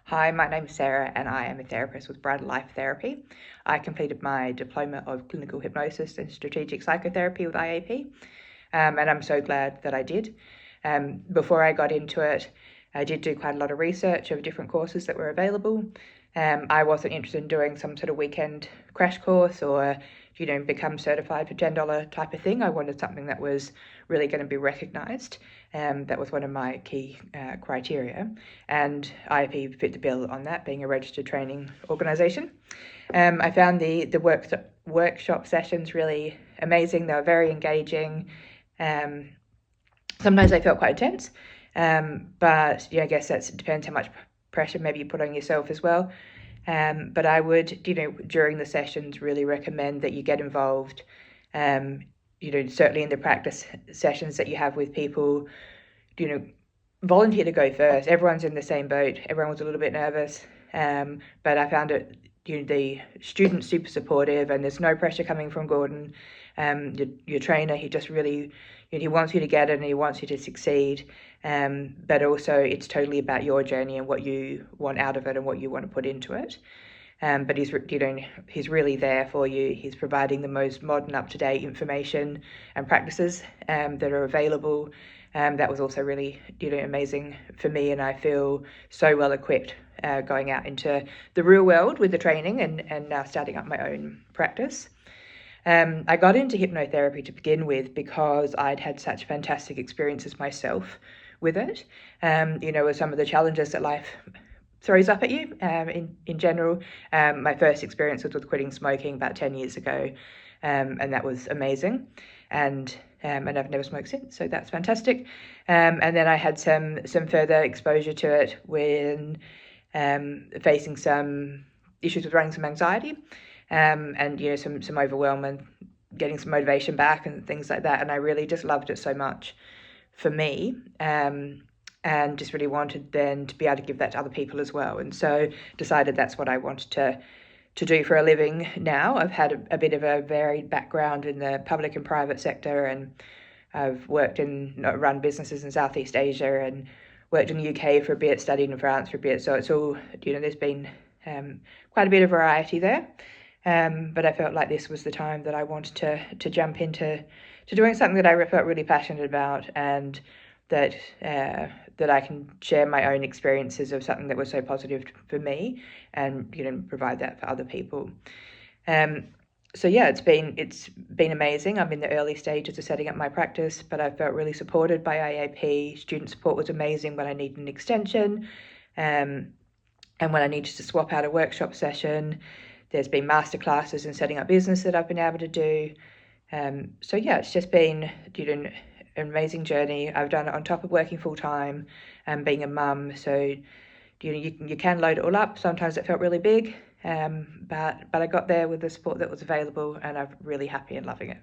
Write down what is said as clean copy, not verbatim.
Hi, my name's Sarah and I am a therapist with Brighter Life Therapy. I completed my Diploma of Clinical Hypnosis and Strategic Psychotherapy with IAP, and I'm so glad that I did. Before I got into it, I did do quite a lot of research of different courses that were available. I wasn't interested in doing some sort of weekend crash course or become certified for $10 type of thing. I wanted something that was really going to be recognised. That was one of my key criteria, and IAP fit the bill on that, being a registered training organisation. I found the workshop sessions really amazing. They were very engaging. Sometimes they felt quite intense, but I guess that depends how much pressure maybe you put on yourself as well. But I would, during the sessions, really recommend that you get involved. Certainly in the practice sessions that you have with people, volunteer to go first. Everyone's in the same boat. Everyone was a little bit nervous, but I found it, the students super supportive, and there's no pressure coming from Gordon. Your trainer, he just really, he wants you to get it and he wants you to succeed. But also it's totally about your journey and what you want out of it and what you want to put into it. But he's really there for you. He's providing the most modern, up-to-date information and practices that are available. That was also really, amazing for me, and I feel so well equipped going out into the real world with the training and now starting up my own practice. I got into hypnotherapy to begin with because I'd had such fantastic experiences myself with it. With some of the challenges that life throws up at you in general. My first experience was with quitting smoking about 10 years ago, and that was amazing. And I've never smoked since, so that's fantastic. And then I had some further exposure to it when facing some issues with running some anxiety, and some overwhelm and getting some motivation back and things like that. And I really just loved it so much for me, and just really wanted then to be able to give that to other people as well. And so decided that's what I wanted to do for a living now. I've had a bit of a varied background in the public and private sector, and I've run businesses in Southeast Asia and worked in the UK for a bit, studied in France for a bit. So it's all, there's been quite a bit of variety there. But I felt like this was the time that I wanted to jump into doing something that I felt really passionate about, and that I can share my own experiences of something that was so positive for me, and provide that for other people. So yeah, it's been amazing. I'm in the early stages of setting up my practice, but I felt really supported by IAP. Student support was amazing when I needed an extension, and when I needed to swap out a workshop session. There's been masterclasses in setting up business that I've been able to do. So yeah, it's just been an amazing journey. I've done it on top of working full time and being a mum. So you can load it all up. Sometimes it felt really big, but I got there with the support that was available, and I'm really happy and loving it.